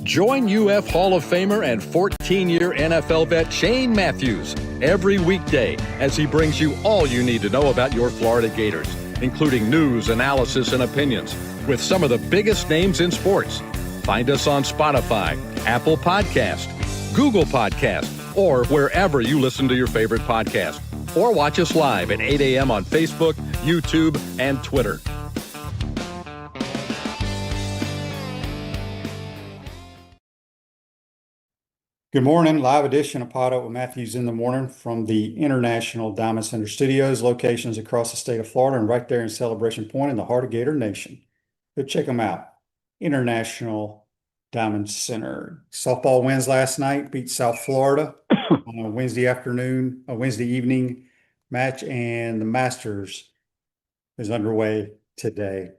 Join UF Hall of Famer and 14-year NFL vet Shane Matthews every weekday as he brings you all you need to know about your Florida Gators, including news, analysis, and opinions with some of the biggest names in sports. Find us on Spotify, Apple Podcast, Google Podcast, or wherever you listen to your favorite podcast. Or watch us live at 8 a.m. on Facebook, YouTube, and Twitter. Good morning. Live edition of PodUp with Matthews in the morning from the International Diamond Center Studios, locations across the state of Florida and right there in Celebration Point in the heart of Gator Nation. Go check them out. International Diamond Center. Softball wins last night, beat South Florida on a Wednesday evening match, and the Masters is underway today.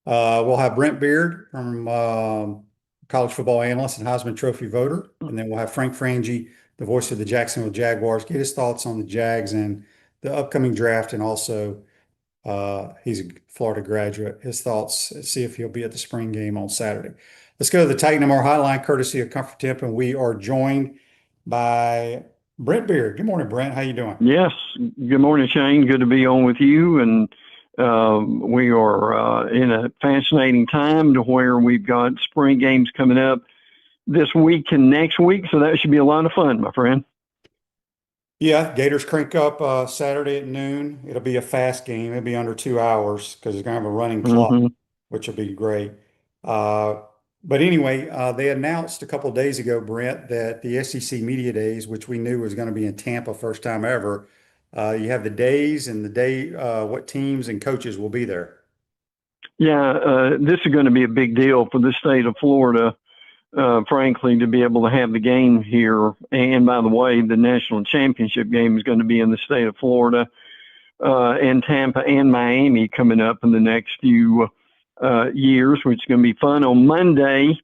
We'll have Brent Beaird from college football analyst and Heisman Trophy voter. And then we'll have Frank Frangie, the voice of the Jacksonville Jaguars, get his thoughts on the Jags and the upcoming draft. And also, he's a Florida graduate, his thoughts, see if he'll be at the spring game on Saturday. Let's go to the Titan MR hotline, courtesy of Comfort Temp. And we are joined by Brent Beaird. Good morning, Brent. How you doing? Yes. Good morning, Shane. Good to be on with you. And we are in a fascinating time to where we've got spring games coming up this week and next week. So that should be a lot of fun, my friend. Yeah, Gators crank up Saturday at noon. It'll be a fast game. It'll be under 2 hours because it's going to have a running clock, which will be great. But anyway, they announced a couple of days ago, Brent, that the SEC Media Days, which we knew was going to be in Tampa first time ever, you have the days and the day, what teams and coaches will be there. Yeah, this is going to be a big deal for the state of Florida, frankly, to be able to have the game here. And by the way, the national championship game is going to be in the state of Florida, and Tampa and Miami coming up in the next few years, which is going to be fun. On Monday,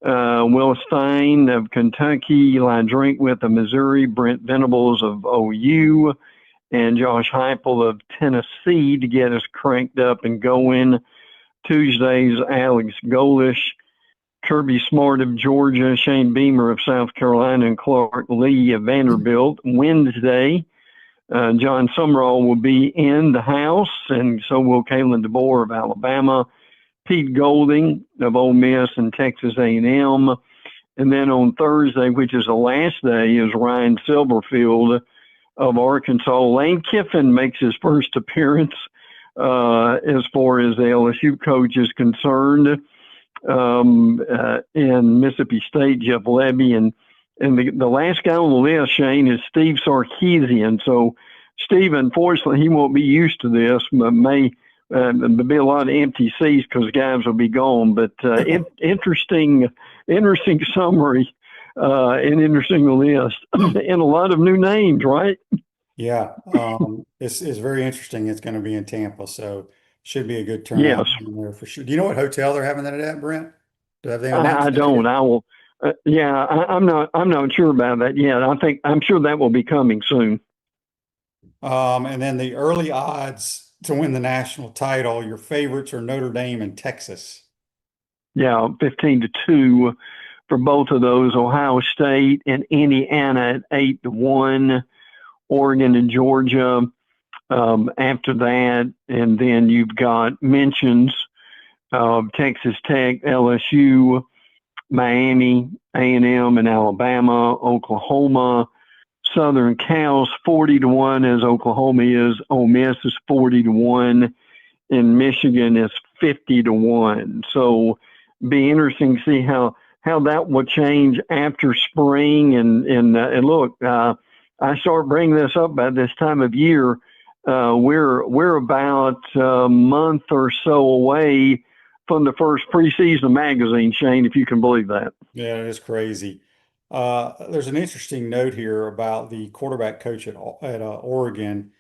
Will Stein of Kentucky, Eli Drinkwitz of Missouri, Brent Venables of OU, and Josh Heupel of Tennessee to get us cranked up and going. Tuesdays, Alex Golish, Kirby Smart of Georgia, Shane Beamer of South Carolina, and Clark Lee of Vanderbilt. Wednesday, John Summerall will be in the house, and so will Kalen DeBoer of Alabama, Pete Golding of Ole Miss and Texas A&M. And then on Thursday, which is the last day, is Ryan Silverfield of Arkansas. Lane Kiffin makes his first appearance as far as the LSU coach is concerned. In Mississippi State, Jeff Levy. And the last guy on the list, Shane, is Steve Sarkisian. So Steve, unfortunately, he won't be used to this, but may there'll be a lot of empty seats because guys will be gone. But interesting summary and interesting list and a lot of new names, right? Yeah, it's very interesting. It's going to be in Tampa, so should be a good turnout there for sure. Do you know what hotel they're having that at, Brent? I don't. I will. I'm not sure about that yet. I'm sure that will be coming soon. And then the early odds to win the national title, your favorites are Notre Dame and Texas. Yeah, 15-2 for both of those. Ohio State and Indiana at 8-1. Oregon and Georgia after that. And then you've got mentions of Texas Tech, LSU, Miami, A&M, and Alabama, Oklahoma. Southern Cal's 40-1 as Oklahoma is. Ole Miss is 40-1, and Michigan is 50-1. So be interesting to see how that will change after spring. And look, I start bringing this up by this time of year. We're about a month or so away from the first preseason magazine, Shane, if you can believe that. Yeah, it is crazy. There's an interesting note here about the quarterback coach at Oregon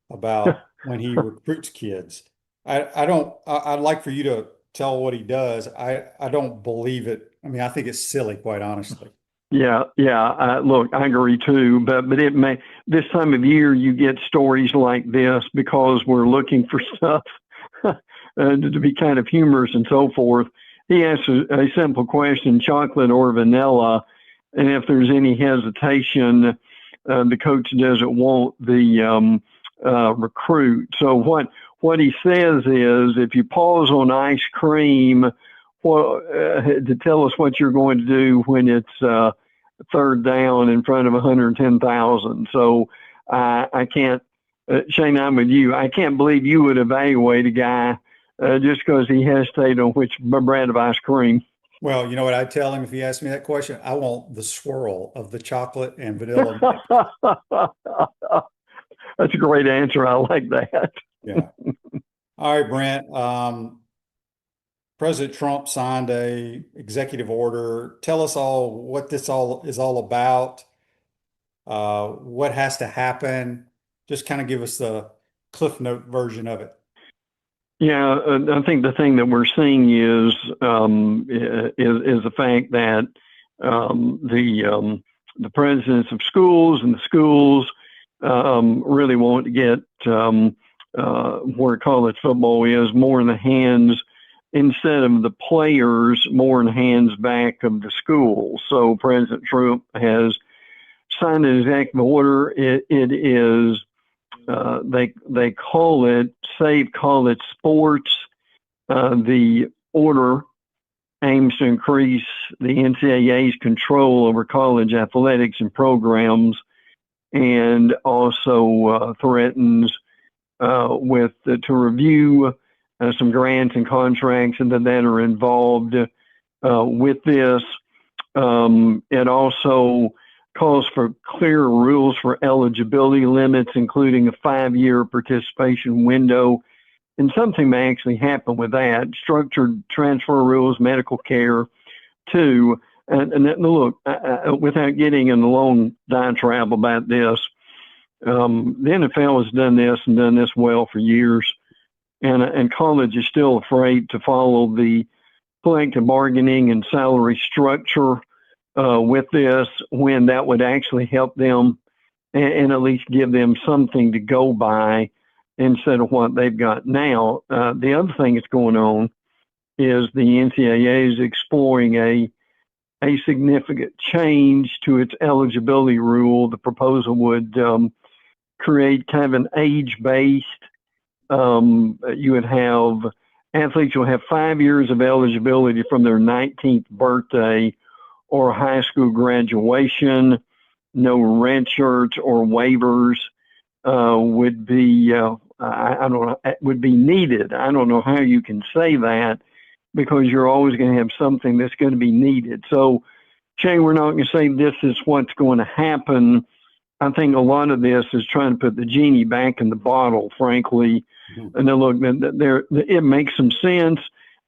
about when he recruits kids. I'd like for you to tell what he does. I don't believe it. I mean, I think it's silly, quite honestly. Yeah. Look, I agree too. But it may, this time of year, you get stories like this because we're looking for stuff to be kind of humorous and so forth. he asks a simple question, chocolate or vanilla, and if there's any hesitation, the coach doesn't want the recruit. So what he says is, if you pause on ice cream, to tell us what you're going to do when it's third down in front of 110,000. So I can't, Shane, I'm with you. I can't believe you would evaluate a guy just because he hesitated on which brand of ice cream. Well, you know what I'd tell him if he asked me that question? I want the swirl of the chocolate and vanilla mix. That's a great answer. I like that. Yeah. All right, Brent. President Trump signed a executive order. Tell us all what this all is all about. What has to happen? Just kind of give us the Cliff Note version of it. Yeah, I think the thing that we're seeing is the fact that the presidents of schools and the schools really want to get where college football is more in the hands, instead of the players, more in the hands back of the schools. So President Trump has signed an executive order. It is they call it Save College Sports. The order aims to increase the NCAA's control over college athletics and programs, and also threatens to review some grants and contracts and that are involved with this. It also calls for clear rules for eligibility limits, including a 5-year participation window. And something may actually happen with that. Structured transfer rules, medical care, too. And look, without getting in a long diatribe about this, the NFL has done this and done this well for years. And college is still afraid to follow the collective bargaining and salary structure with this, when that would actually help them and at least give them something to go by instead of what they've got now. The other thing that's going on is the NCAA is exploring a significant change to its eligibility rule. The proposal would create kind of an age-based, you would have athletes will have 5 years of eligibility from their 19th birthday or high school graduation. No red shirts or waivers would be I don't know, would be needed. I don't know how you can say that, because you're always going to have something that's going to be needed. So, Shane, we're not going to say this is what's going to happen. I think a lot of this is trying to put the genie back in the bottle, frankly. Mm-hmm. And then look, it makes some sense.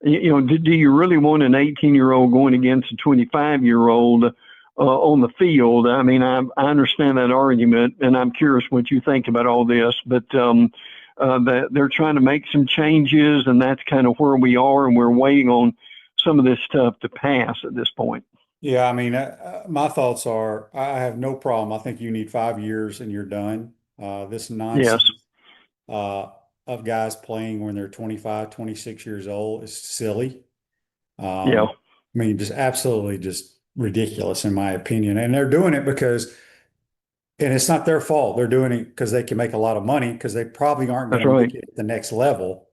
You know, do you really want an 18-year-old going against a 25-year-old on the field? I mean, I understand that argument, and I'm curious what you think about all this. But they're trying to make some changes, and that's kind of where we are, and we're waiting on some of this stuff to pass at this point. Yeah, I mean, my thoughts are, I have no problem. I think you need 5 years and you're done. This nonsense of guys playing when they're 25, 26 years old is silly. I mean, just absolutely just ridiculous in my opinion. And they're doing it because, and it's not their fault. They're doing it because they can make a lot of money, because they probably aren't going to make it at the next level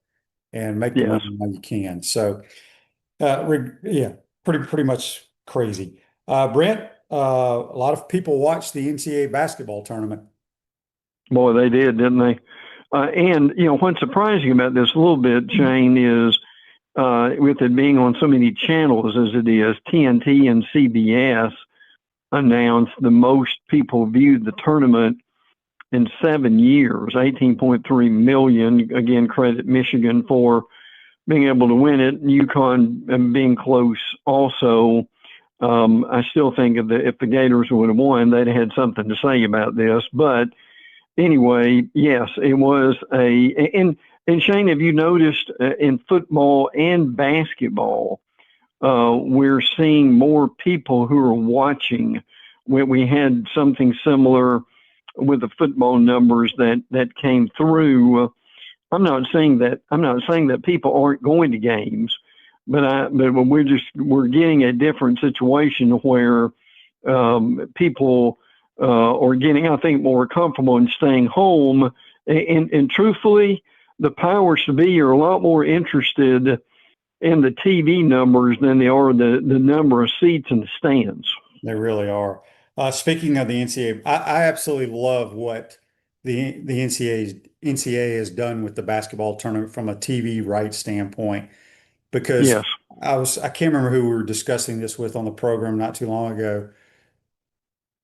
and make the most money you can. So, pretty much crazy. Brent, a lot of people watched the NCAA basketball tournament. Boy, they did, didn't they? And, you know, what's surprising about this a little bit, Shane, is with it being on so many channels as it is, TNT and CBS announced the most people viewed the tournament in 7 years, 18.3 million. Again, credit Michigan for being able to win it. UConn being close also. I still think if the Gators would have won, they'd have had something to say about this. But anyway, yes, it was and Shane, have you noticed in football and basketball, we're seeing more people who are watching. We had something similar with the football numbers that came through. I'm not saying that people aren't going to games, but we're getting a different situation where people are getting, I think, more comfortable in staying home. And truthfully, the powers to be are a lot more interested in the TV numbers than they are the number of seats in the stands. They really are. Speaking of the NCAA, I absolutely love what the NCAA has done with the basketball tournament from a TV rights standpoint. Because Yes. I can't remember who we were discussing this with on the program not too long ago.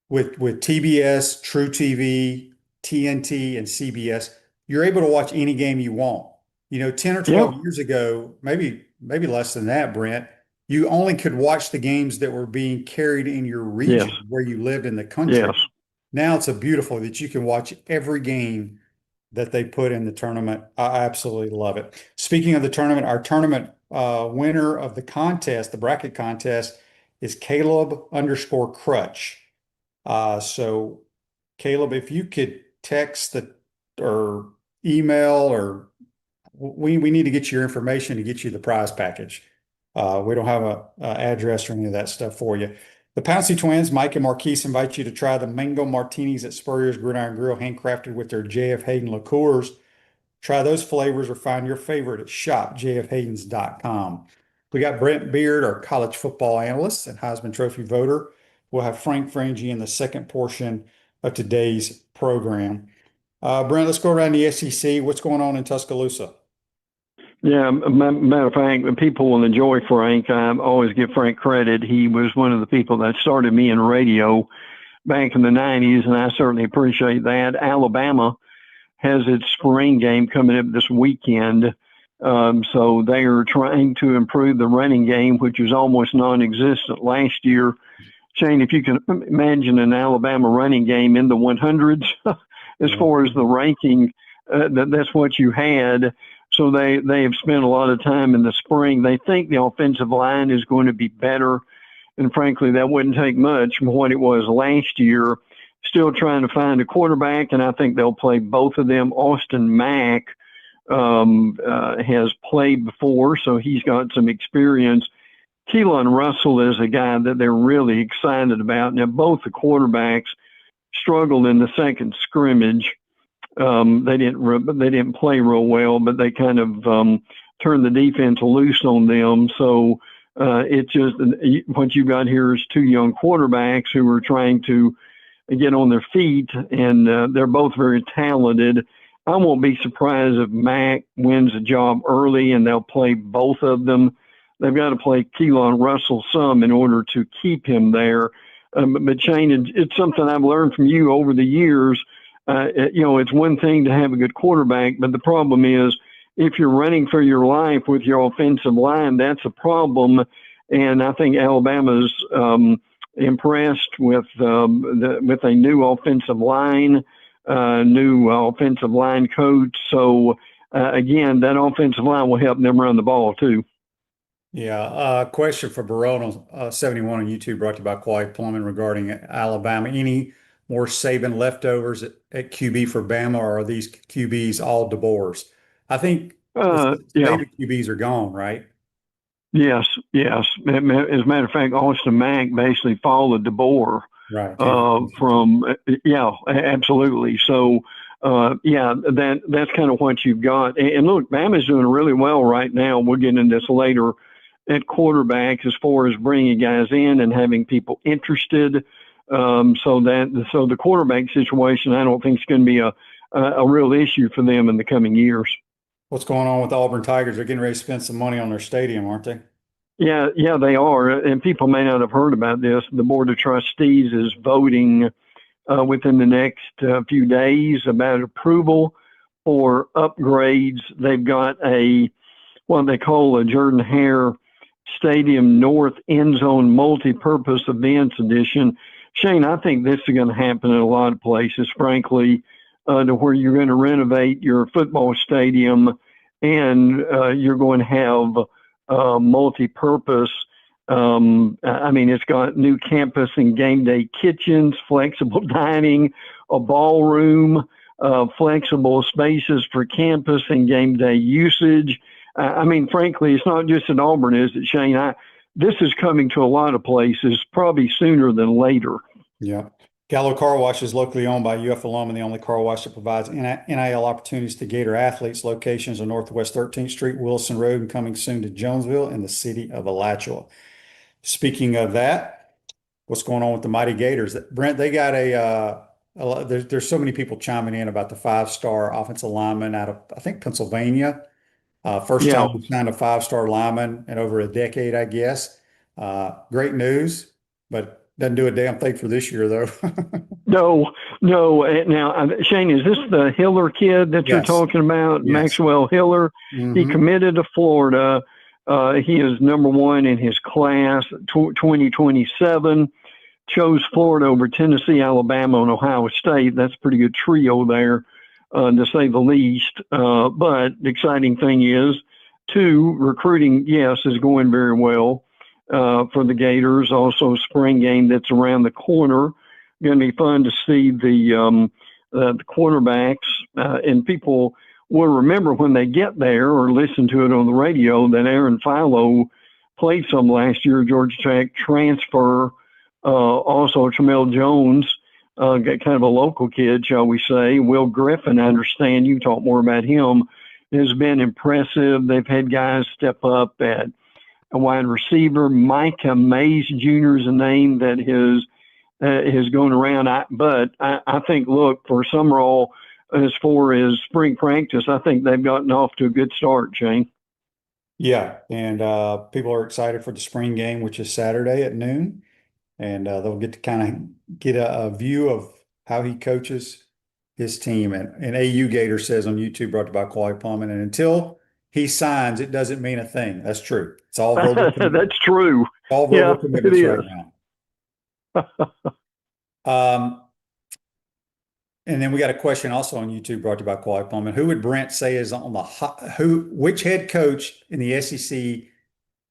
With TBS, True TV, TNT, and CBS, you're able to watch any game you want. 10 or 12 Yeah. years ago, maybe less than that, Brent, you only could watch the games that were being carried in your Yes. region where you lived in the country. Yes. Now it's a beautiful that you can watch every game that they put in the tournament. I absolutely love it. Speaking of the tournament, our tournament winner of the contest, the bracket contest, is Caleb_Crutch. So Caleb, if you could text or email, or we need to get your information to get you the prize package. We don't have a address or any of that stuff for you. The Pouncey twins, Mike and Marquise, invite you to try the mango martinis at Spurrier's Gridiron Grill, handcrafted with their J.F. Hayden liqueurs. Try those flavors or find your favorite at shopjfhaydens.com. We got Brent Beaird, our college football analyst and Heisman Trophy voter. We'll have Frank Frangie in the second portion of today's program. Brent, let's go around the SEC. What's going on in Tuscaloosa? Yeah, matter of fact, people will enjoy Frank. I always give Frank credit. He was one of the people that started me in radio back in the 90s, and I certainly appreciate that. Alabama has its spring game coming up this weekend, so they are trying to improve the running game, which was almost non-existent last year. Shane, if you can imagine an Alabama running game in the 100s, as far as the ranking, that's what you had. So they have spent a lot of time in the spring. They think the offensive line is going to be better. And frankly, that wouldn't take much from what it was last year. Still trying to find a quarterback, and I think they'll play both of them. Austin Mack has played before, so he's got some experience. Keelan Russell is a guy that they're really excited about. Now, both the quarterbacks struggled in the second scrimmage. They didn't play real well, but they kind of turned the defense loose on them. So it's just what you got here is two young quarterbacks who are trying to get on their feet, and they're both very talented. I won't be surprised if Mack wins a job early and they'll play both of them. They've got to play Keelan Russell some in order to keep him there. But Shane, it's something I've learned from you over the years. It's one thing to have a good quarterback, but the problem is if you're running for your life with your offensive line, that's a problem. And I think Alabama's impressed with a new offensive line, new offensive line coach. So again, that offensive line will help them run the ball too. Yeah. Question for Barone 71 on YouTube, brought to you by Quality Plumbing, regarding Alabama. Any more Saban leftovers at QB for Bama, or are these QBs all DeBoers? I think the Saban QBs are gone, right? Yes. As a matter of fact, Austin Mack basically followed DeBoer. Right. Absolutely. So, that's kind of what you've got. And look, Bama's doing really well right now. We'll get into this later at quarterback as far as bringing guys in and having people interested. So the quarterback situation, I don't think is going to be a real issue for them in the coming years. What's going on with the Auburn Tigers? They're getting ready to spend some money on their stadium, aren't they? Yeah, they are. And people may not have heard about this. The Board of Trustees is voting within the next few days about approval for upgrades. They've got what they call a Jordan Hare Stadium North End Zone Multi-Purpose Events Edition. Shane, I think this is going to happen in a lot of places, frankly, to where you're going to renovate your football stadium and you're going to have multi-purpose. It's got new campus and game day kitchens, flexible dining, a ballroom, flexible spaces for campus and game day usage. I mean, frankly, it's not just at Auburn, is it, Shane? This is coming to a lot of places, probably sooner than later. Yeah. Gallo Car Wash is locally owned by UF alum and the only car wash that provides NIL opportunities to Gator athletes. Locations on Northwest 13th Street, Wilson Road, and coming soon to Jonesville and the city of Alachua. Speaking of that, what's going on with the Mighty Gators? Brent, they got there's so many people chiming in about the 5-star offensive lineman out of, I think, Pennsylvania. First time we signed a 5-star lineman in over a decade, I guess. Great news, but doesn't do a damn thing for this year, though. No. Now, Shane, is this the Hiller kid that you're talking about? Yes. Maxwell Hiller? Mm-hmm. He committed to Florida. He is number one in his class, 2027. Chose Florida over Tennessee, Alabama, and Ohio State. That's a pretty good trio there, to say the least. But the exciting thing is, recruiting, yes, is going very well for the Gators. Also, spring game that's around the corner. Going to be fun to see the quarterbacks, and people will remember when they get there or listen to it on the radio that Aaron Philo played some last year, Georgia Tech transfer. Also, Tramel Jones, kind of a local kid, shall we say. Will Griffin, I understand you talk more about him, has been impressive. They've had guys step up at a wide receiver. Micah Mays Jr. is a name that has gone around. But I think, look, for Summerall, as far as spring practice, I think they've gotten off to a good start, Shane. Yeah, and people are excited for the spring game, which is Saturday at noon. And they'll get to kind of get a view of how he coaches his team. And AU Gator says on YouTube, brought to you by Quality Plumbing, and until he signs, it doesn't mean a thing. That's true. It's all verbal commitments. That's true. All verbal commitments right now. And then we got a question also on YouTube brought to you by Quality Plumbing. Who would Brent say is on the which head coach in the SEC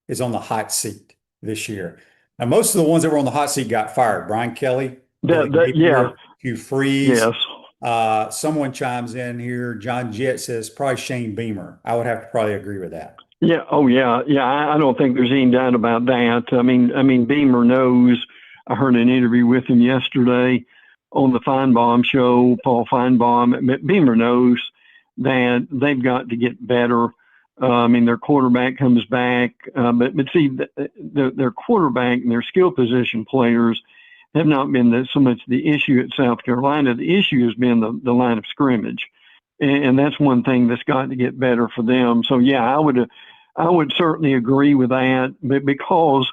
is on the hot seat this year? Now, most of the ones that were on the hot seat got fired. Brian Kelly, Hugh Freeze. Yes. Someone chimes in here. John Jett says probably Shane Beamer. I would have to probably agree with that. Yeah. Oh, yeah. Yeah. I don't think there's any doubt about that. I mean, Beamer knows. I heard an interview with him yesterday on the Feinbaum show, Paul Feinbaum. Beamer knows that they've got to get better. I mean, their quarterback comes back, but see, their quarterback and their skill position players have not been so much the issue at South Carolina. The issue has been the line of scrimmage, and that's one thing that's got to get better for them. So, yeah, I would certainly agree with that, but because,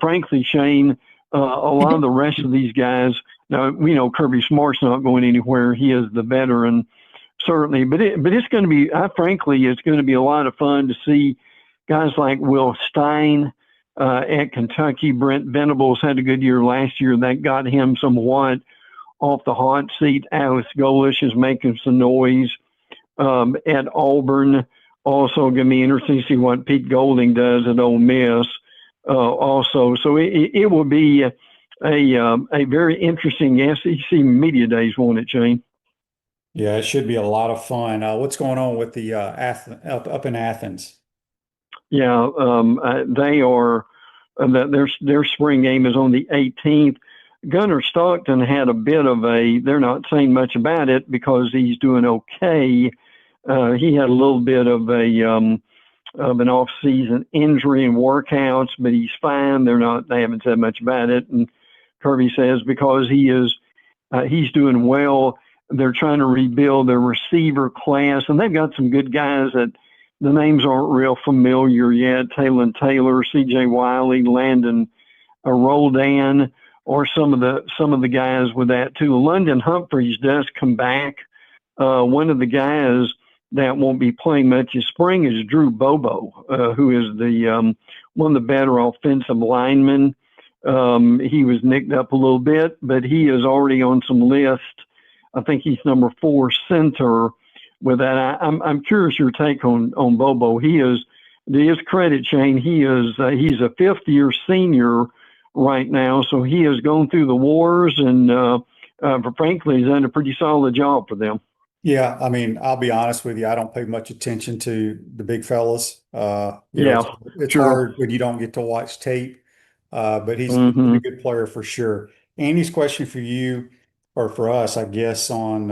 frankly, Shane, a lot of the rest of these guys, now we know Kirby Smart's not going anywhere. He is the veteran. Certainly, but it's going to be, frankly, it's going to be a lot of fun to see guys like Will Stein at Kentucky. Brent Venables had a good year last year. That got him somewhat off the hot seat. Alex Golish is making some noise at Auburn. Also, going to be interesting to see what Pete Golding does at Ole Miss. Also, so it will be a very interesting SEC media days, won't it, Shane? Yeah, it should be a lot of fun. What's going on with the up in Athens? Yeah, they are. Their spring game is on the 18th. Gunnar Stockton had a bit of they're not saying much about it because he's doing okay. He had a little bit of an off-season injury and workouts, but he's fine. They haven't said much about it. And Kirby says because he's doing well. They're trying to rebuild their receiver class, and they've got some good guys that the names aren't real familiar yet. Taylor Taylor, C.J. Wiley, Landon Roldan, or some of the guys with that too. London Humphreys does come back. One of the guys that won't be playing much this spring is Drew Bobo, who is the one of the better offensive linemen. He was nicked up a little bit, but he is already on some lists. I think he's number 4 center with that. I'm curious your take on Bobo. He is, to his credit, Shane, he's a 5th-year senior right now, so he has gone through the wars and frankly, he's done a pretty solid job for them. Yeah, I mean, I'll be honest with you. I don't pay much attention to the big fellas. Yeah, It's sure. hard when you don't get to watch tape. But he's a Hmm. good player for sure. Andy's question for you, or for us, I guess, on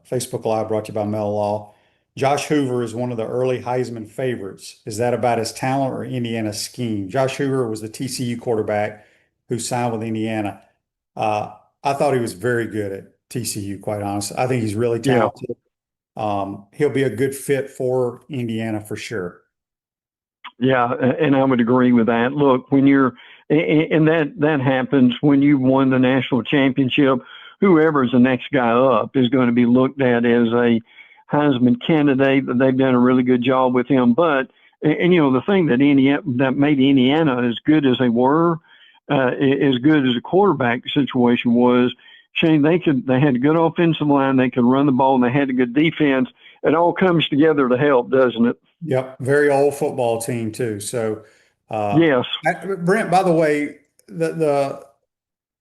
Facebook Live, brought to you by Mel Law. Josh Hoover is one of the early Heisman favorites. Is that about his talent or Indiana's scheme? Josh Hoover was the TCU quarterback who signed with Indiana. I thought he was very good at TCU, quite honestly. I think he's really Yeah. talented. He'll be a good fit for Indiana for sure. Yeah, and I would agree with that. Look, when you're, and that happens when you won the national championship. Whoever's the next guy up is going to be looked at as a Heisman candidate. That they've done a really good job with him. But the thing that made Indiana as good as they were, as good as a quarterback situation was, Shane. They had a good offensive line. They could run the ball, and they had a good defense. It all comes together to help, doesn't it? Yep, very old football team too. So, uh, Yes. Brent, by the way, the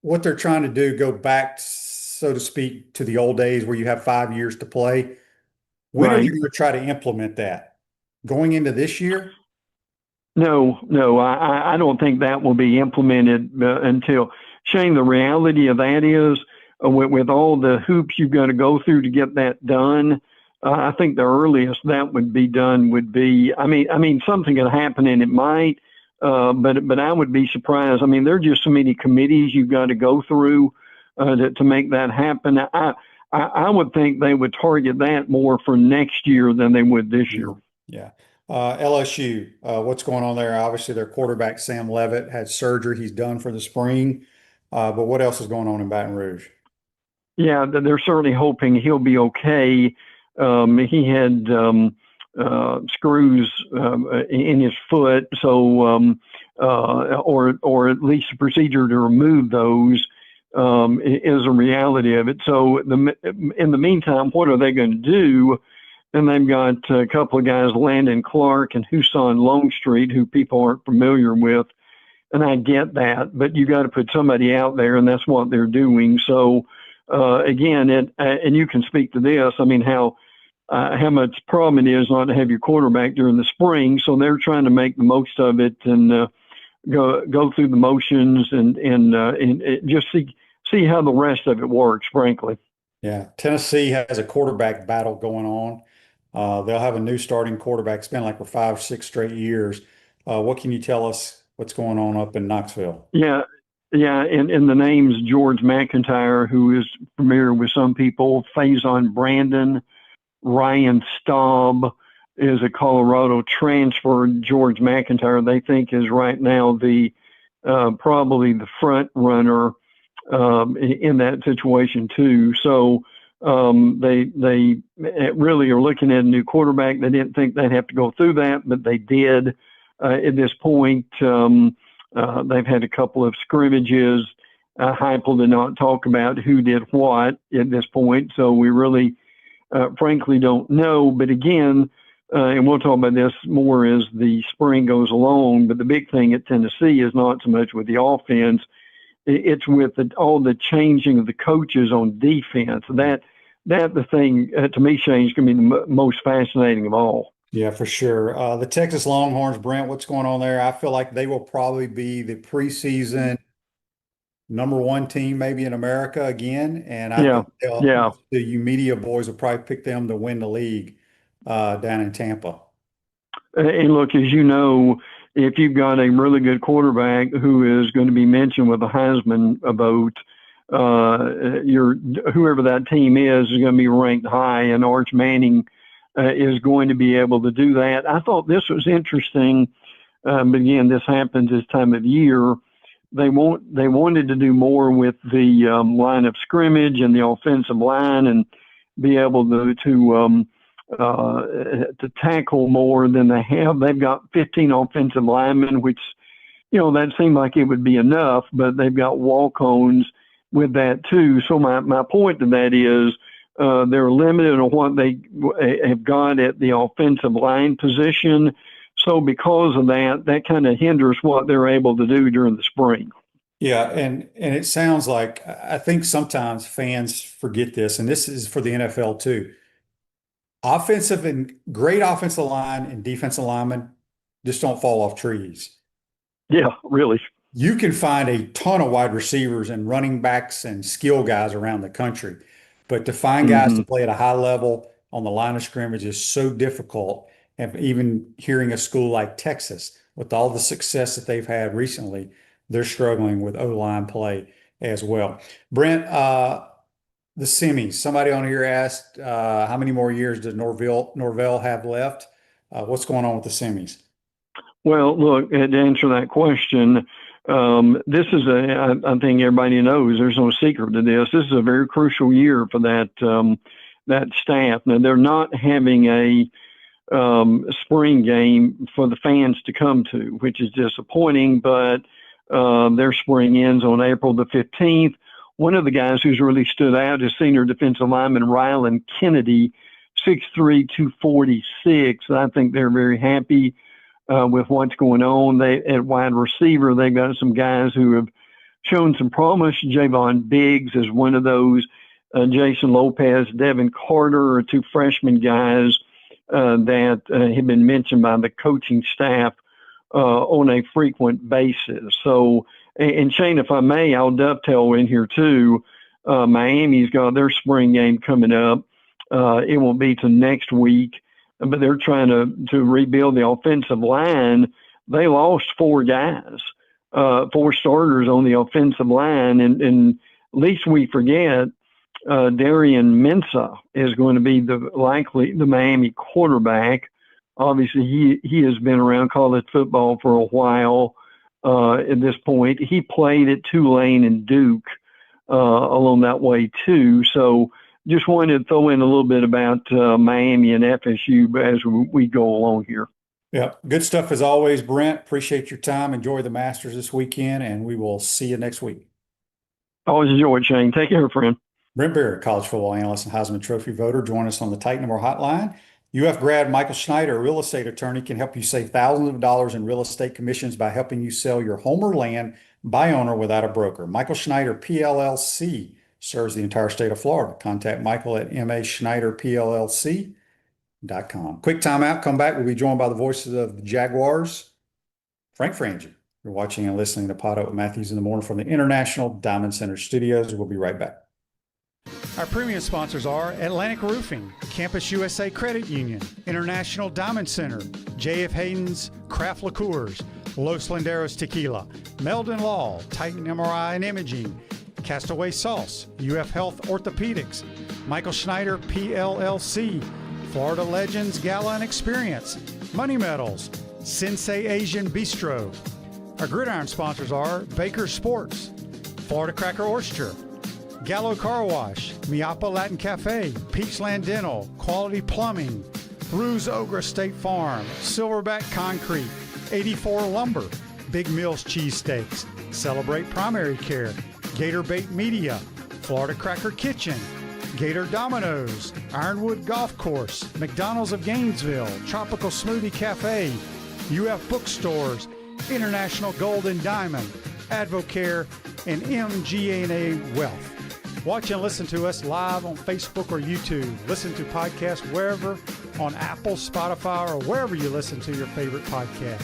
what they're trying to do, go back, so to speak, to the old days where you have 5 years to play. When are they Right. going to try to implement that? Going into this year? No, no, I don't think that will be implemented until Shane. The reality of that is, with all the hoops you've got to go through to get that done, I think the earliest that would be done would be. I mean, something could happen, and it might, but I would be surprised. I mean, there are just so many committees you've got to go through to make that happen. I would think they would target that more for next year than they would this year. Yeah. LSU, what's going on there? Obviously, their quarterback, Sam Levitt, had surgery. He's done for the spring. But what else is going on in Baton Rouge? Yeah, they're certainly hoping he'll be okay. He had screws in his foot, so or at least a procedure to remove those is a reality of it. So in the meantime, what are they going to do? And they've got a couple of guys, Landon Clark and Husan Longstreet, who people aren't familiar with. And I get that, but you got to put somebody out there, and that's what they're doing. So again, and you can speak to this. I mean, how much problem it is not to have your quarterback during the spring. So they're trying to make the most of it and go through the motions and just see how the rest of it works. Frankly. Yeah, Tennessee has a quarterback battle going on. They'll have a new starting quarterback. It's been like for 5, 6 straight years. What can you tell us what's going on up in Knoxville? Yeah, yeah, and the name's George McIntyre, who is familiar with some people. Faison Brandon, Ryan Staub is a Colorado transfer. George McIntyre, they think, is right now the probably the front runner in that situation too. So they really are looking at a new quarterback. They didn't think they'd have to go through that, but they did. At this point, they've had a couple of scrimmages. Heupel did not talk about who did what at this point, so we really, frankly, don't know. But again, and we'll talk about this more as the spring goes along, but the big thing at Tennessee is not so much with the offense. It's with all the changing of the coaches on defense. That the thing, to me, Shane, is going to be the most fascinating of all. Yeah, for sure. The Texas Longhorns, Brent, what's going on there? I feel like they will probably be the preseason #1 team maybe in America again. And I Yeah, think yeah. the U Media boys will probably pick them to win the league down in Tampa. And look, as you know, if you've got a really good quarterback who is going to be mentioned with a Heisman vote, whoever that team is going to be ranked high, and Arch Manning is going to be able to do that. I thought this was interesting. But again, this happens this time of year. They wanted to do more with the line of scrimmage and the offensive line, and be able to tackle more than they have. They've got 15 offensive linemen, which, that seemed like it would be enough, but they've got walk-ons with that too. So my point to that is they're limited on what they have got at the offensive line position. So because of that kind of hinders what they're able to do during the spring. Yeah, and it sounds like, I think sometimes fans forget this, and this is for the NFL too. offensive and great offensive line and defensive linemen just don't fall off trees. Yeah, really. You can find a ton of wide receivers and running backs and skill guys around the country, but to find guys to play at a high level on the line of scrimmage is so difficult. And even hearing a school like Texas, with all the success that they've had recently, they're struggling with O-line play as well. Brent, the semis. Somebody on here asked, how many more years does Norvell have left? What's going on with the semis? Well, look, to answer that question, this is I think everybody knows there's no secret to this. This is a very crucial year for that staff. Now, they're not having a spring game for the fans to come to, which is disappointing, but their spring ends on April the 15th. One of the guys who's really stood out is senior defensive lineman Rylan Kennedy, 6'3", 246. I think they're very happy with what's going on. At wide receiver, they've got some guys who have shown some promise. Javon Biggs is one of those. Jason Lopez, Devin Carter are two freshman guys that have been mentioned by the coaching staff on a frequent basis. So, and Shane, if I may, I'll dovetail in here too. Miami's got their spring game coming up. It won't be till next week, but they're trying to rebuild the offensive line. They lost four guys, four starters on the offensive line, and least we forget, Darian Mensah is going to be likely the Miami quarterback. Obviously, he has been around college football for a while. At this point, he played at Tulane and Duke along that way too. So, just wanted to throw in a little bit about Miami and FSU as we go along here. Yeah, good stuff as always, Brent. Appreciate your time. Enjoy the Masters this weekend, and we will see you next week. Always enjoy it, Shane. Take care, friend. Brent Beaird, college football analyst and Heisman Trophy voter, join us on the Titan Number Hotline. UF grad Michael Schneider, a real estate attorney, can help you save thousands of dollars in real estate commissions by helping you sell your home or land by owner without a broker. Michael Schneider, PLLC, serves the entire state of Florida. Contact Michael at maschneiderplc.com. Quick timeout. Come back. We'll be joined by the voices of the Jaguars, Frank Frangie. You're watching and listening to PodUp with Matthews in the Morning from the International Diamond Center Studios. We'll be right back. Our premium sponsors are Atlantic Roofing, Campus USA Credit Union, International Diamond Center, J.F. Hayden's Craft Liqueurs, Los Landeros Tequila, Meldon Law, Titan MRI and Imaging, Castaway Sauce, UF Health Orthopedics, Michael Schneider PLLC, Florida Legends Gala and Experience, Money Metals, Sensei Asian Bistro. Our gridiron sponsors are Baker Sports, Florida Cracker Oyster, Gallo Car Wash, Miapa Latin Cafe, Peachland Dental, Quality Plumbing, Ruse Ogre State Farm, Silverback Concrete, 84 Lumber, Big Mills Cheesesteaks, Celebrate Primary Care, Gator Bait Media, Florida Cracker Kitchen, Gator Dominoes, Ironwood Golf Course, McDonald's of Gainesville, Tropical Smoothie Cafe, UF Bookstores, International Gold and Diamond, Advocare, and MGA&A Wealth. Watch and listen to us live on Facebook or YouTube. Listen to podcasts wherever, on Apple, Spotify, or wherever you listen to your favorite podcast.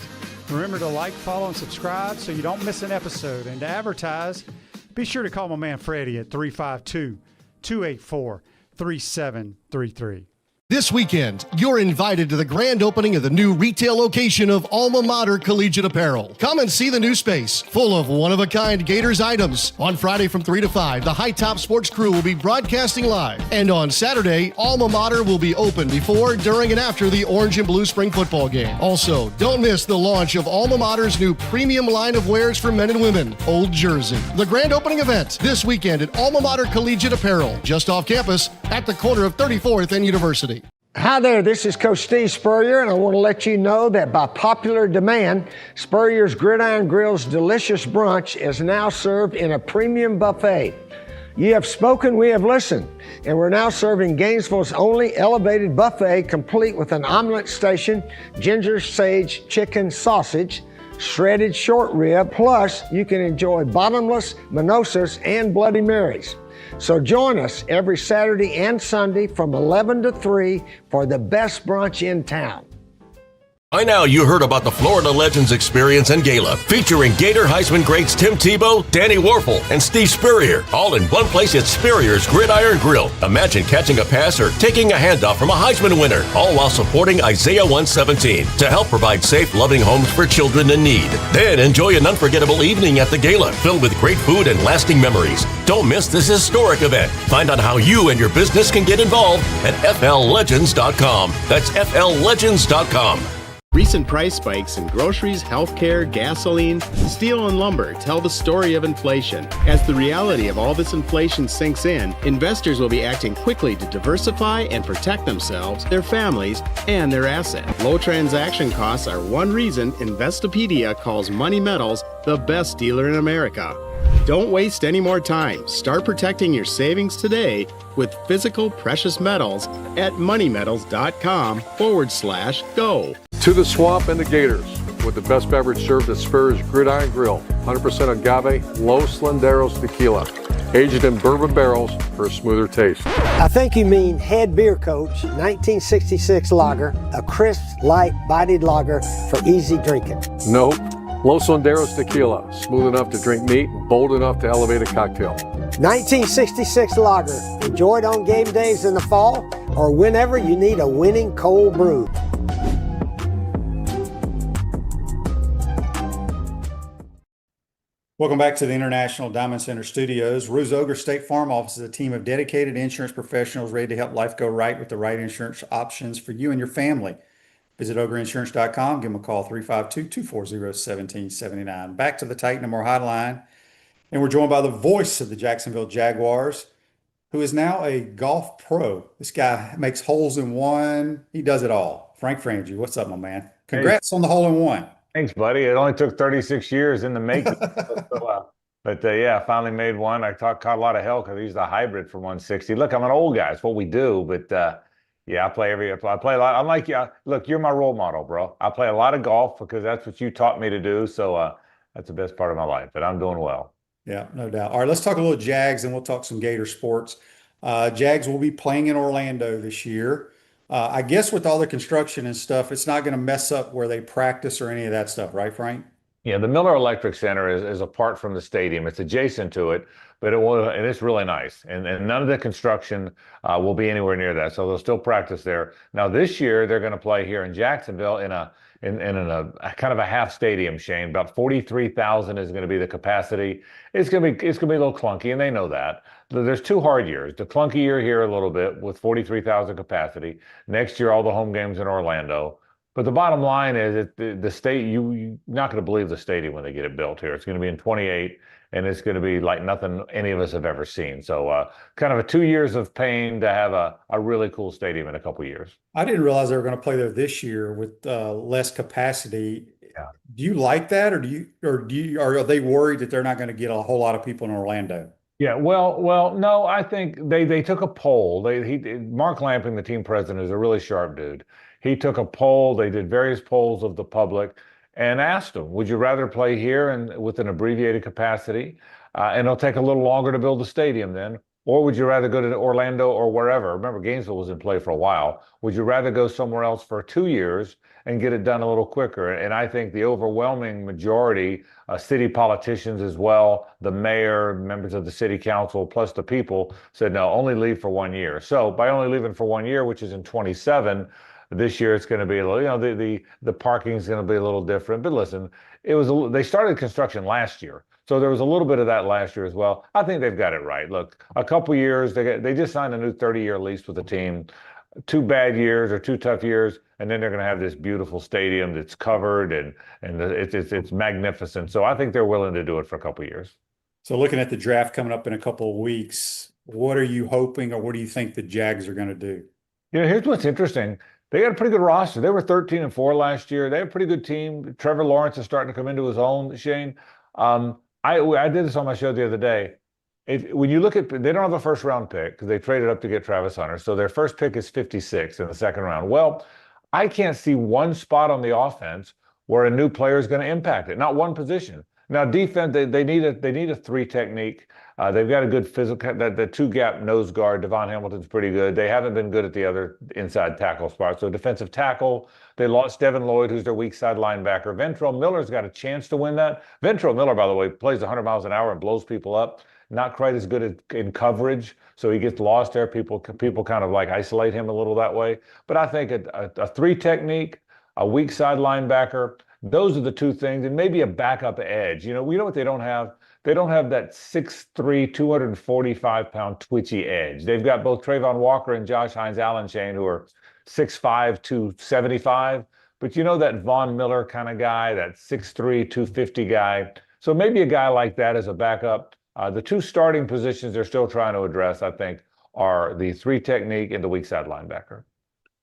Remember to like, follow, and subscribe so you don't miss an episode. And to advertise, be sure to call my man Freddie at 352-284-3733. This weekend, you're invited to the grand opening of the new retail location of Alma Mater Collegiate Apparel. Come and see the new space, full of one-of-a-kind Gators items. On Friday from 3 to 5, the High Top Sports crew will be broadcasting live. And on Saturday, Alma Mater will be open before, during, and after the Orange and Blue Spring football game. Also, don't miss the launch of Alma Mater's new premium line of wares for men and women, Old Jersey. The grand opening event this weekend at Alma Mater Collegiate Apparel, just off campus at the corner of 34th and University. Hi there, this is Coach Steve Spurrier, and I want to let you know that by popular demand, Spurrier's Gridiron Grill's delicious brunch is now served in a premium buffet. You have spoken, we have listened, and we're now serving Gainesville's only elevated buffet, complete with an omelet station, ginger sage chicken sausage, shredded short rib, plus you can enjoy bottomless mimosas and Bloody Marys. So join us every Saturday and Sunday from 11 to 3 for the best brunch in town. By now, you heard about the Florida Legends Experience and Gala, featuring Gator Heisman greats Tim Tebow, Danny Warfel, and Steve Spurrier, all in one place at Spurrier's Gridiron Grill. Imagine catching a pass or taking a handoff from a Heisman winner, all while supporting Isaiah 117 to help provide safe, loving homes for children in need. Then enjoy an unforgettable evening at the Gala, filled with great food and lasting memories. Don't miss this historic event. Find out how you and your business can get involved at fllegends.com. That's fllegends.com. Recent price spikes in groceries, healthcare, gasoline, steel, and lumber tell the story of inflation. As the reality of all this inflation sinks in, investors will be acting quickly to diversify and protect themselves, their families, and their assets. Low transaction costs are one reason Investopedia calls Money Metals the best dealer in America. Don't waste any more time. Start protecting your savings today with physical precious metals at moneymetals.com/go. To the swamp and the Gators, with the best beverage served at Spur's Gridiron Grill, 100% agave, Los Landeros tequila, aged in bourbon barrels for a smoother taste. I think you mean Head Beer Coach 1966 lager, a crisp, light, bodied lager for easy drinking. Nope. Los Landeros tequila, smooth enough to drink neat, bold enough to elevate a cocktail. 1966 lager, enjoyed on game days in the fall or whenever you need a winning cold brew. Welcome back to the International Diamond Center Studios. Ruse Ogre State Farm offers a team of dedicated insurance professionals ready to help life go right with the right insurance options for you and your family. Visitogreinsurance.com. Give them a call, 352-240-1779. Back to the Titan and More Hotline. And we're joined by the voice of the Jacksonville Jaguars, who is now a golf pro. This guy makes holes in one. He does it all. Frank Frangie, what's up, my man? Congrats on the hole in one. Thanks, buddy. It only took 36 years in the making. Yeah, finally made one. I caught a lot of hell because I used a hybrid for 160. Look, I'm an old guy. It's what we do. But yeah, I play a lot. I'm like, yeah, look, you're my role model, bro. I play a lot of golf because that's what you taught me to do. So that's the best part of my life. But I'm doing well. Yeah, no doubt. All right, let's talk a little Jags and we'll talk some Gator sports. Jags will be playing in Orlando this year. I guess with all the construction and stuff, it's not going to mess up where they practice or any of that stuff, right, Frank? Yeah, the Miller Electric Center is apart from the stadium. It's adjacent to it, but it's really nice. And none of the construction will be anywhere near that. So they'll still practice there. Now this year they're going to play here in Jacksonville in a kind of a half stadium, Shane. About 43,000 is going to be the capacity. It's going to be a little clunky, and they know that. There's 2 hard years. The clunky year here a little bit with 43,000 capacity. Next year, all the home games in Orlando. But the bottom line is the state, you're not going to believe the stadium when they get it built here. It's going to be in 28, and it's going to be like nothing any of us have ever seen. So kind of a 2 years of pain to have a really cool stadium in a couple years. I didn't realize they were going to play there this year with less capacity. Yeah. Do you like that, or are they worried that they're not going to get a whole lot of people in Orlando? Yeah, well, no, I think they took a poll. Mark Lamping, the team president, is a really sharp dude. He took a poll. They did various polls of the public and asked them, would you rather play here and with an abbreviated capacity? And it'll take a little longer to build the stadium then. Or would you rather go to Orlando or wherever? Remember, Gainesville was in play for a while. Would you rather go somewhere else for 2 years and get it done a little quicker? And I think the overwhelming majority, city politicians as well, the mayor, members of the city council, plus the people said, no, only leave for 1 year. So by only leaving for 1 year, which is in 27, this year it's going to be a little, the parking is going to be a little different. But listen, they started construction last year. So there was a little bit of that last year as well. I think they've got it right. Look, a couple years, they just signed a new 30-year lease with the team. 2 bad years or 2 tough years, and then they're going to have this beautiful stadium that's covered and it's magnificent. So I think they're willing to do it for a couple years. So looking at the draft coming up in a couple of weeks, what are you hoping, or what do you think the Jags are going to do? Here's what's interesting. They got a pretty good roster. They were 13-4 last year. They have a pretty good team. Trevor Lawrence is starting to come into his own, Shane. I did this on my show the other day. When you look at, they don't have a first round pick because they traded up to get Travis Hunter. So their first pick is 56 in the second round. Well, I can't see one spot on the offense where a new player is going to impact it. Not one position. Now defense, they need a three technique. They've got a good physical. The two gap nose guard, Devon Hamilton's pretty good. They haven't been good at the other inside tackle spot. So defensive tackle, they lost Devin Lloyd, who's their weak side linebacker. Ventrell Miller's got a chance to win that. Ventrell Miller, by the way, plays 100 miles an hour and blows people up. Not quite as good in coverage, so he gets lost there. People kind of like isolate him a little that way. But I think a three technique, a weak side linebacker, those are the two things, and maybe a backup edge. You know what they don't have? They don't have that 6'3", 245-pound twitchy edge. They've got both Trayvon Walker and Josh Hines-Allenchain, who are 6'5", 275. But you know that Von Miller kind of guy, that 6'3", 250 guy. So maybe a guy like that as a backup. The two starting positions they're still trying to address, I think, are the three technique and the weak side linebacker.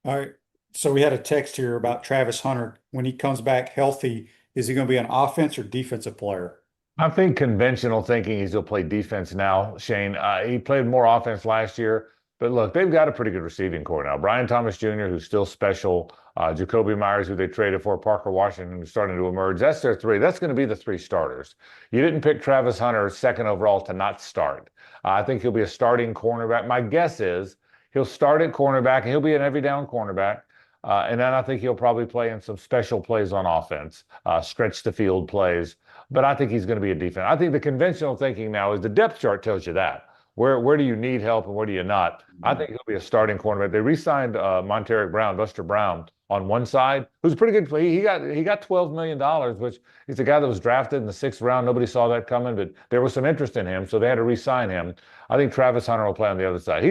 All right. So we had a text here about Travis Hunter. When he comes back healthy, is he going to be an offense or defensive player? I think conventional thinking he's going to play defense now, Shane. He played more offense last year. But look, they've got a pretty good receiving core now. Brian Thomas Jr., who's still special. Jacoby Myers, who they traded for. Parker Washington, who's starting to emerge. That's their three. That's going to be the three starters. You didn't pick Travis Hunter second overall to not start. I think he'll be a starting cornerback. My guess is he'll start at cornerback, and he'll be an every down cornerback. And then I think he'll probably play in some special plays on offense, stretch the field plays. But I think he's going to be a defense. I think the conventional thinking now is the depth chart tells you that. Where do you need help and where do you not? I think he'll be a starting cornerback. They re-signed Buster Brown on one side, who's a pretty good play. He got $12 million, which he's a guy that was drafted in the 6th round. Nobody saw that coming, but there was some interest in him, so they had to re-sign him. I think Travis Hunter will play on the other side.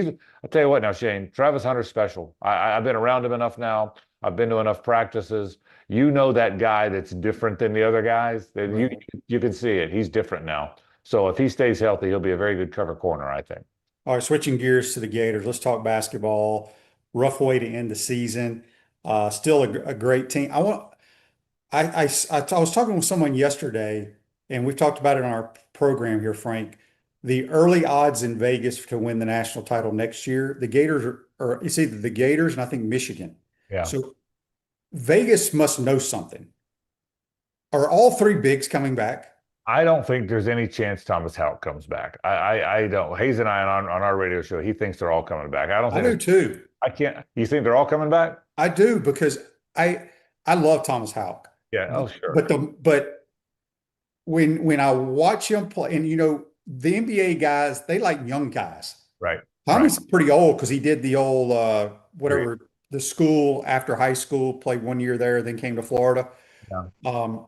I'll tell you what now, Shane, Travis Hunter's special. I've been around him enough now. I've been to enough practices. You know that guy that's different than the other guys. You can see it. He's different now. So if he stays healthy, he'll be a very good cover corner, I think. All right, switching gears to the Gators. Let's talk basketball. Rough way to end the season. Still a great team. I was talking with someone yesterday, and we've talked about it on our program here, Frank. The early odds in Vegas to win the national title next year, the Gators are it's either the Gators and I think Michigan. Yeah. So Vegas must know something. Are all three bigs coming back? I don't think there's any chance Thomas Houck comes back. I don't. Hayes and I on our radio show, he thinks they're all coming back. I do too. I can't. You think they're all coming back? I do, because I love Thomas Houck. Yeah. Oh, sure. But when I watch him play, and the NBA guys, they like young guys. Right. Thomas is pretty old because he did the old the school after high school, played 1 year there, then came to Florida. Yeah.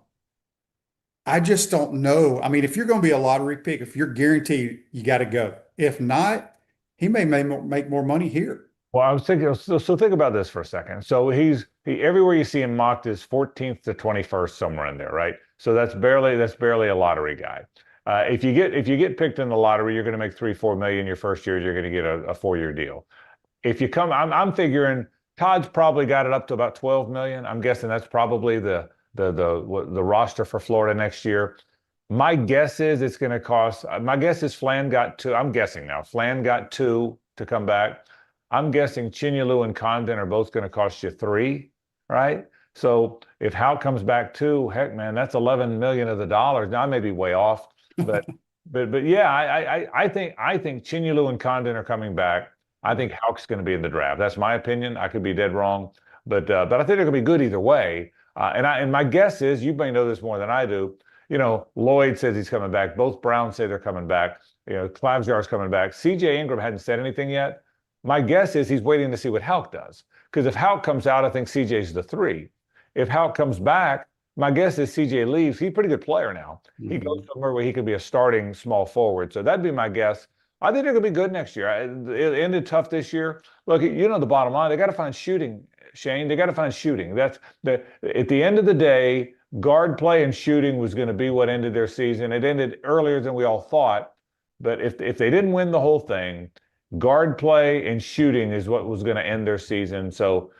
I just don't know. I mean, if you're going to be a lottery pick, if you're guaranteed, you got to go. If not, he may make more money here. Well, I was thinking. So think about this for a second. So he everywhere you see him mocked is 14th to 21st, somewhere in there, right? So that's barely a lottery guy. If you get picked in the lottery, you're going to make $3-4 million your first year. You're going to get a 4-year deal. If you come, I'm figuring Todd's probably got it up to about $12 million. I'm guessing that's probably the roster for Florida next year. My guess is it's going to cost. My guess is Flan got 2. I'm guessing now. Flan got 2 to come back. I'm guessing Chinyelu and Condon are both going to cost you 3, right? So if Houck comes back 2, heck, man, that's $11 million of the dollars. Now I may be way off, but yeah, I think Chinyelu and Condon are coming back. I think Houck's going to be in the draft. That's my opinion. I could be dead wrong, but I think they're going to be good either way. And my guess is, you may know this more than I do, Lloyd says he's coming back. Both Browns say they're coming back. Clavsjar's coming back. CJ Ingram hadn't said anything yet. My guess is he's waiting to see what Houck does. Because if Houck comes out, I think CJ's the 3. If Houck comes back, my guess is CJ leaves. He's a pretty good player now. Mm-hmm. He goes somewhere where he could be a starting small forward. So that'd be my guess. I think they're going to be good next year. It ended tough this year. Look, the bottom line, they got to find shooting, Shane. They got to find shooting. At the end of the day, guard play and shooting was going to be what ended their season. It ended earlier than we all thought. But if they didn't win the whole thing, guard play and shooting is what was going to end their season. So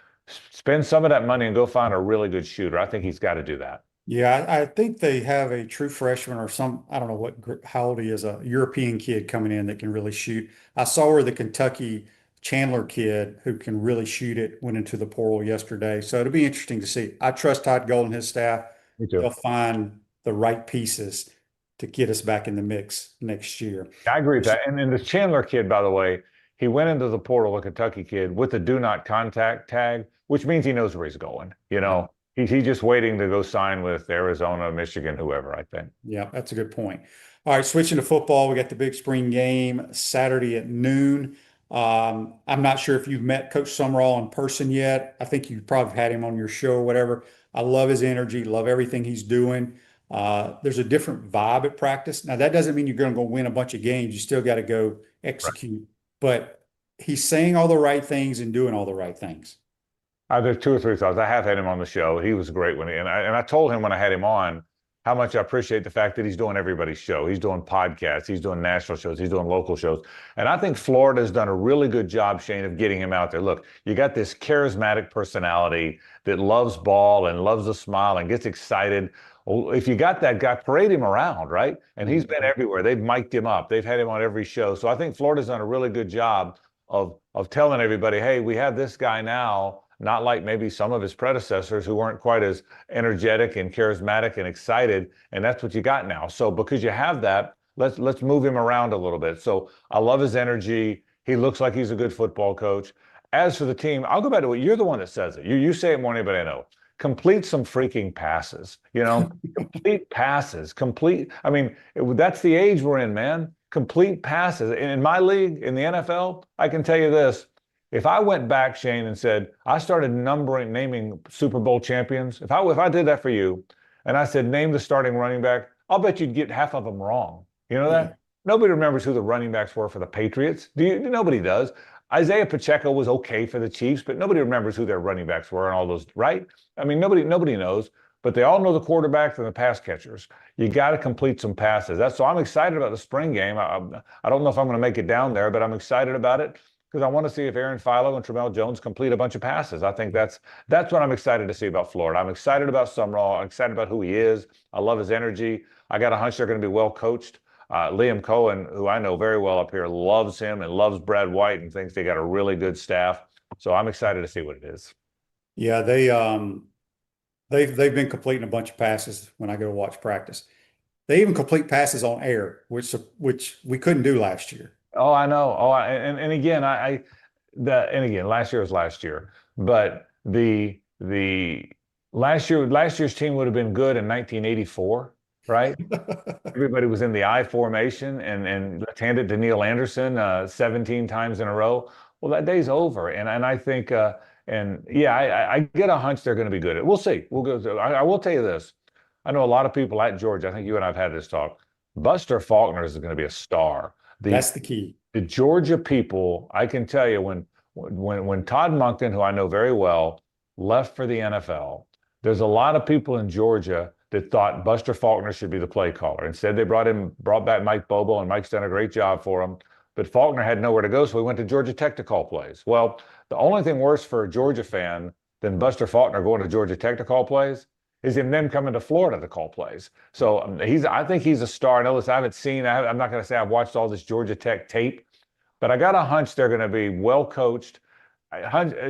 spend some of that money and go find a really good shooter. I think he's got to do that. Yeah, I think they have a true freshman or I don't know how old he is, a European kid coming in that can really shoot. I saw where the Kentucky Chandler kid who can really shoot it went into the portal yesterday. So it'll be interesting to see. I trust Todd Gold and his staff. Me too. They'll find the right pieces to get us back in the mix next year. I agree with that. And then the Chandler kid, by the way, he went into the portal, a Kentucky kid, with the do not contact tag, which means he knows where he's going. You know, he's just waiting to go sign with Arizona, Michigan, whoever, I think. Yeah, that's a good point. All right, switching to football, we got the big spring game Saturday at noon. I'm not sure if you've met Coach Summerall in person yet. I think you probably had him on your show or whatever. I love his energy, love everything he's doing. There's a different vibe at practice. Now, that doesn't mean you're going to go win a bunch of games. You still got to go execute. Right. But he's saying all the right things and doing all the right things. There's 2 or 3 thoughts. I have had him on the show. He was great and I told him when I had him on how much I appreciate the fact that he's doing everybody's show. He's doing podcasts, he's doing national shows, he's doing local shows. And I think Florida's done a really good job, Shane, of getting him out there. Look, you got this charismatic personality that loves ball and loves to smile and gets excited. Well, if you got that guy, parade him around, right? And he's been everywhere. They've mic'd him up. They've had him on every show. So I think Florida's done a really good job of telling everybody, hey, we have this guy now, not like maybe some of his predecessors who weren't quite as energetic and charismatic and excited. And that's what you got now. So because you have that, let's move him around a little bit. So I love his energy. He looks like he's a good football coach. As for the team, I'll go back to what you're the one that says it. You say it more than anybody I know. Complete some freaking passes, complete passes, I mean, that's the age we're in, man. Complete passes. In my league, in the NFL, I can tell you this. If I went back, Shane, and said, I started naming Super Bowl champions, if I did that for you, and I said, name the starting running back, I'll bet you'd get half of them wrong. You know that? Yeah. Nobody remembers who the running backs were for the Patriots. Nobody does. Isaiah Pacheco was okay for the Chiefs, but nobody remembers who their running backs were and all those, right? I mean, nobody knows, but they all know the quarterbacks and the pass catchers. You got to complete some passes. So I'm excited about the spring game. I don't know if I'm going to make it down there, but I'm excited about it because I want to see if Aaron Philo and Tramel Jones complete a bunch of passes. I think that's what I'm excited to see about Florida. I'm excited about Summerall. I'm excited about who he is. I love his energy. I got a hunch they're going to be well coached. Liam Cohen, who I know very well up here, loves him and loves Brad White and thinks they got a really good staff. So I'm excited to see what it is. Yeah, they've been completing a bunch of passes when I go watch practice. They even complete passes on air, which we couldn't do last year. Oh, I know. Oh, and again, last year was last year, but the last year's team would have been good in 1984. Right? Everybody was in the I formation and let's hand it to Neil Anderson 17 times in a row. Well, that day's over. And I think, I get a hunch they're going to be good at it. We'll see. We'll go. I will tell you this. I know a lot of people at Georgia. I think you and I have had this talk. Buster Faulkner is going to be a star. That's the key. The Georgia people, I can tell you, when Todd Monken, who I know very well, left for the NFL, there's a lot of people in Georgia that thought Buster Faulkner should be the play caller. Instead, they brought back Mike Bobo, and Mike's done a great job for him. But Faulkner had nowhere to go, so he went to Georgia Tech to call plays. Well, the only thing worse for a Georgia fan than Buster Faulkner going to Georgia Tech to call plays is him then coming to Florida to call plays. So I think he's a star. Now, listen, I'm not going to say I've watched all this Georgia Tech tape, but I got a hunch they're going to be well coached.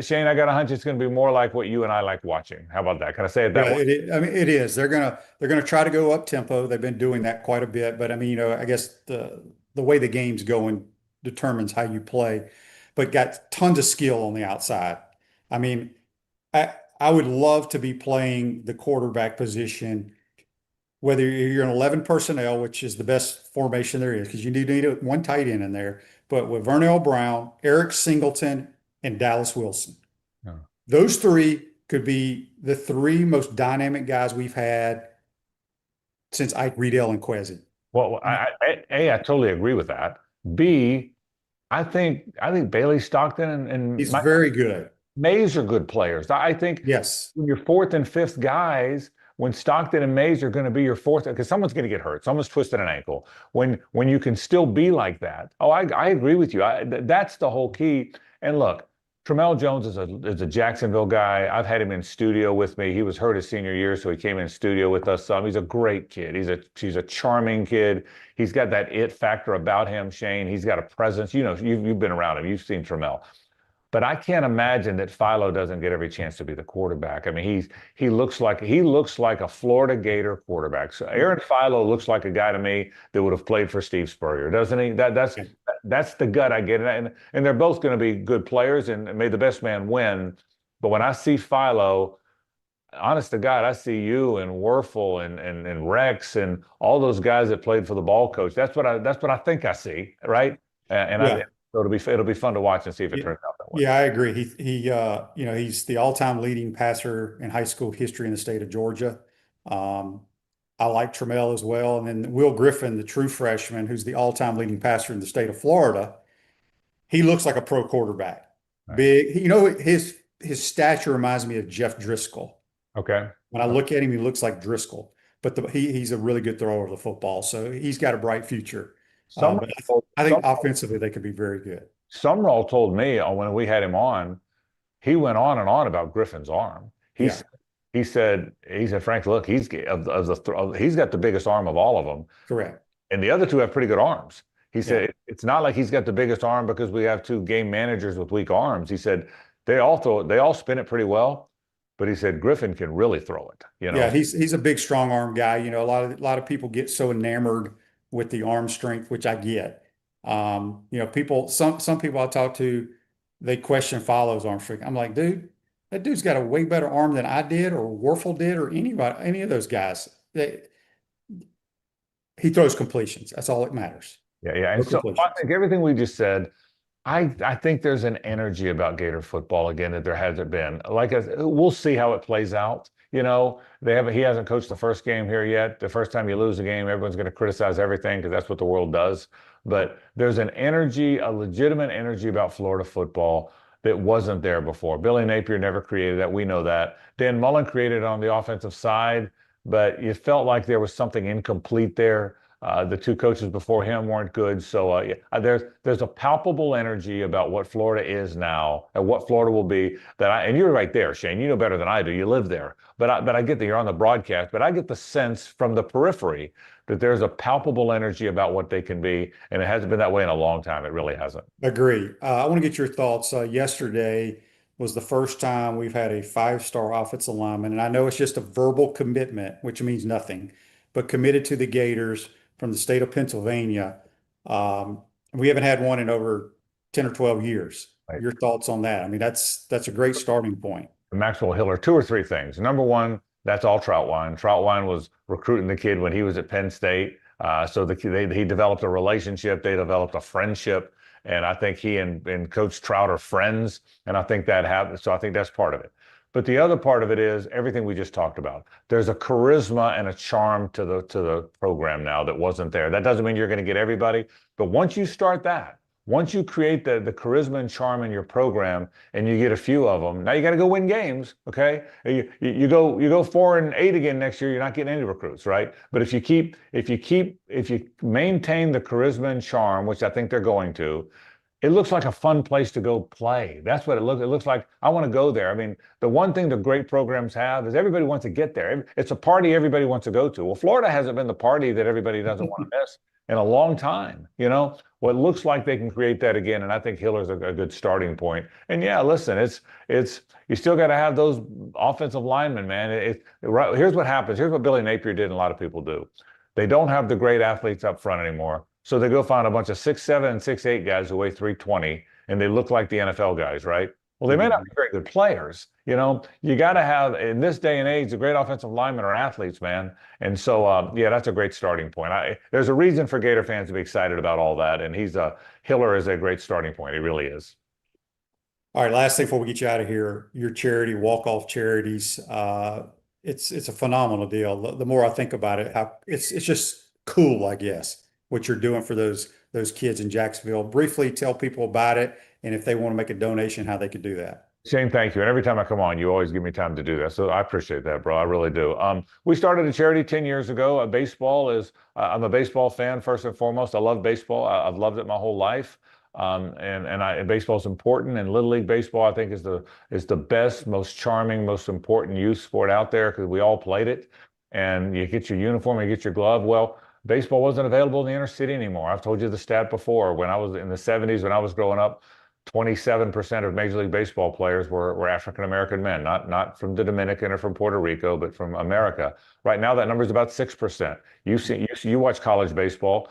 Shane, I got a hunch it's going to be more like what you and I like watching. How about that? Can I say it that way? It is. They're gonna try to go up tempo. They've been doing that quite a bit. But I mean, I guess the way the game's going determines how you play. But got tons of skill on the outside. I mean, I would love to be playing the quarterback position, whether you're in 11 personnel, which is the best formation there is, because you need one tight end in there. But with Vernell Brown, Eric Singleton, and Dallas Wilson. Oh. Those three could be the three most dynamic guys we've had since Ike Riedel and Kwesi. Well, I totally agree with that. B, I think Bailey Stockton and he's very good. Mays are good players. I think yes. When your fourth and fifth guys, when Stockton and Mays are going to be your fourth, because someone's going to get hurt, someone's twisted an ankle. When you can still be like that, I agree with you. That's the whole key. And look, Tramel Jones is a Jacksonville guy. I've had him in studio with me. He was hurt his senior year, so he came in studio with us some. He's a great kid. He's a charming kid. He's got that it factor about him, Shane. He's got a presence. You've been around him. You've seen Tramel. But I can't imagine that Philo doesn't get every chance to be the quarterback. I mean, he looks like a Florida Gator quarterback. So Aaron Philo looks like a guy to me that would have played for Steve Spurrier, doesn't he? That's the gut I get, and they're both going to be good players, and may the best man win. But when I see Philo, honest to God, I see you and Werfel and Rex and all those guys that played for the ball coach. That's what I think I see, right? So it'll be fun to watch and see if it turns out that way. Yeah, I agree. He's the all-time leading passer in high school history in the state of Georgia. I like Trammell as well. And then Will Griffin, the true freshman, who's the all-time leading passer in the state of Florida, he looks like a pro quarterback. Right. Big. His stature reminds me of Jeff Driscoll. Okay. When I look at him, he looks like Driscoll. But he's a really good thrower of the football, so he's got a bright future. But I think offensively they could be very good. Sumrall told me when we had him on, he went on and on about Griffin's arm. He said, Frank, look, he's got the biggest arm of all of them. Correct. And the other two have pretty good arms. He said it's not like he's got the biggest arm because we have two game managers with weak arms. He said they all spin it pretty well, but he said Griffin can really throw it. Yeah, he's a big strong arm guy. A lot of people get so enamored with the arm strength, which I get. Some people I talk to, they question Philo's arm strength. I'm like, dude, that dude's got a way better arm than I did, or Werfel did, or any of those guys. He throws completions. That's all that matters. Yeah. And so I think everything we just said, I think there's an energy about Gator football again that there hasn't been. We'll see how it plays out. He hasn't coached the first game here yet. The first time you lose a game, everyone's going to criticize everything because that's what the world does. But there's an energy, a legitimate energy about Florida football that wasn't there before. Billy Napier never created that. We know that. Dan Mullen created it on the offensive side, but you felt like there was something incomplete there. The two coaches before him weren't good. So there's a palpable energy about what Florida is now and what Florida will be. And you're right there, Shane. You know better than I do. You live there. But I get that you're on the broadcast. But I get the sense from the periphery that there's a palpable energy about what they can be, and it hasn't been that way in a long time. It really hasn't. Agree. I want to get your thoughts. Yesterday was the first time we've had a 5-star offensive lineman, and I know it's just a verbal commitment, which means nothing, but committed to the Gators from the state of Pennsylvania. We haven't had one in over 10 or 12 years. Right. Your thoughts on that? I mean, that's a great starting point. Maxwell Hiller, 2 or 3 things. Number one, that's all Troutwine. Troutwine was recruiting the kid when he was at Penn State. So he developed a relationship. They developed a friendship. And I think he and Coach Trout are friends. And I think that happened. So I think that's part of it. But the other part of it is everything we just talked about. There's a charisma and a charm to the program now that wasn't there. That doesn't mean you're going to get everybody. But once you start that, once you create the charisma and charm in your program and you get a few of them, now you got to go win games, okay? You go 4-8 again next year, you're not getting any recruits, right? But if you maintain the charisma and charm, which I think they're going to, it looks like a fun place to go play. That's what it looks. It looks like I want to go there. I mean, the one thing the great programs have is everybody wants to get there. It's a party everybody wants to go to. Well, Florida hasn't been the party that everybody doesn't want to miss in a long time. Well, it looks like they can create that again, and I think Hiller's a good starting point. And yeah, listen, it's you still got to have those offensive linemen, man. Here's what happens. Here's what Billy Napier did, and a lot of people do. They don't have the great athletes up front anymore. So they go find a bunch of 6'7" and 6'8" guys who weigh 320, and they look like the NFL guys, right? Well, they may not be very good players. You got to have, in this day and age, the great offensive linemen are athletes, man. And so, that's a great starting point. There's a reason for Gator fans to be excited about all that, and Hiller is a great starting point. He really is. All right, last thing before we get you out of here, your charity, Walk-Off Charities, it's a phenomenal deal. The more I think about it, it's just cool, I guess, what you're doing for those kids in Jacksonville. Briefly tell people about it, and if they want to make a donation, how they could do that. Shane, thank you. And every time I come on, you always give me time to do that. So I appreciate that, bro. I really do. We started a charity 10 years ago. I'm a baseball fan first and foremost. I love baseball. I've loved it my whole life. Baseball is important, and Little League baseball, I think, is the best, most charming, most important youth sport out there because we all played it. And you get your uniform, you get your glove. Well, baseball wasn't available in the inner city anymore. I've told you the stat before. When I was in the 70s, when I was growing up, 27% of Major League Baseball players were African American men, not from the Dominican or from Puerto Rico, but from America. Right now, that number is about 6%. You watch college baseball.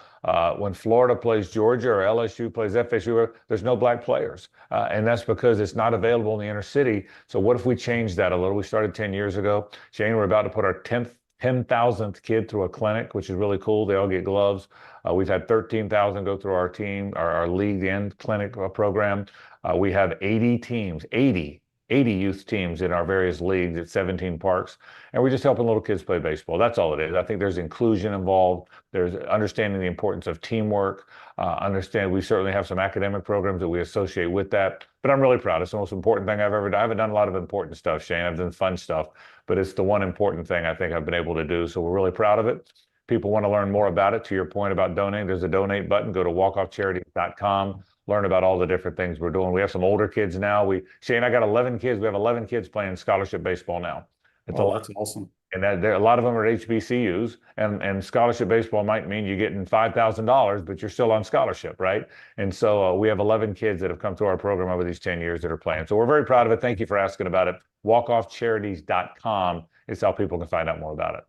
When Florida plays Georgia or LSU plays FSU, there's no black players, and that's because it's not available in the inner city. So what if we change that a little? We started 10 years ago. Shane, we're about to put our 10,000th kid through a clinic, which is really cool. They all get gloves. We've had 13,000 go through our team, our league and clinic program. We have 80 teams, 80 youth teams in our various leagues at 17 parks. And we're just helping little kids play baseball. That's all it is. I think there's inclusion involved. There's understanding the importance of teamwork. We certainly have some academic programs that we associate with that. But I'm really proud. It's the most important thing I've ever done. I haven't done a lot of important stuff, Shane. I've done fun stuff, but it's the one important thing I think I've been able to do. So we're really proud of it. People want to learn more about it. To your point about donating, there's a donate button. Go to walkoffcharities.com. Learn about all the different things we're doing. We have some older kids now. Shane, I got 11 kids. We have 11 kids playing scholarship baseball now. That's awesome. And a lot of them are at HBCUs, and scholarship baseball might mean you're getting $5,000, but you're still on scholarship, right? And so we have 11 kids that have come through our program over these 10 years that are playing. So we're very proud of it. Thank you for asking about it. Walkoffcharities.com is how people can find out more about it.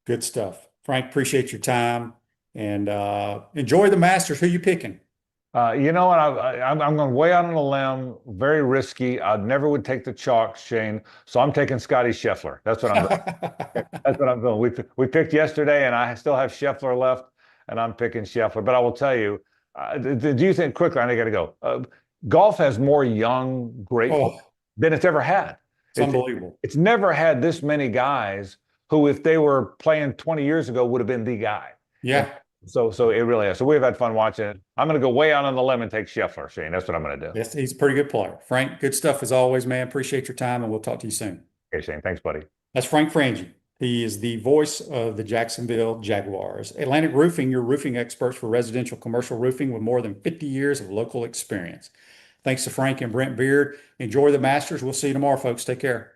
Good stuff. Frank, appreciate your time, and enjoy the Masters. Who you picking? You know what? I'm going way out on a limb, very risky. I never would take the chalk, Shane. So I'm taking Scotty Scheffler. That's what I'm doing. That's what I'm doing. We picked yesterday, and I still have Scheffler left, and I'm picking Scheffler. But I will tell you, do you think quickly? I got to go. Golf has more young, great than it's ever had. It's unbelievable. It's never had this many guys who, if they were playing 20 years ago, would have been the guy. Yeah. So it really is. So we've had fun watching it. I'm going to go way out on the limb and take Scheffler, Shane. That's what I'm going to do. Yes, he's a pretty good player. Frank, good stuff as always, man. Appreciate your time, and we'll talk to you soon. Okay, Shane. Thanks, buddy. That's Frank Frangie. He is the voice of the Jacksonville Jaguars. Atlantic Roofing, your roofing experts for residential commercial roofing with more than 50 years of local experience. Thanks to Frank and Brent Beaird. Enjoy the Masters. We'll see you tomorrow, folks. Take care.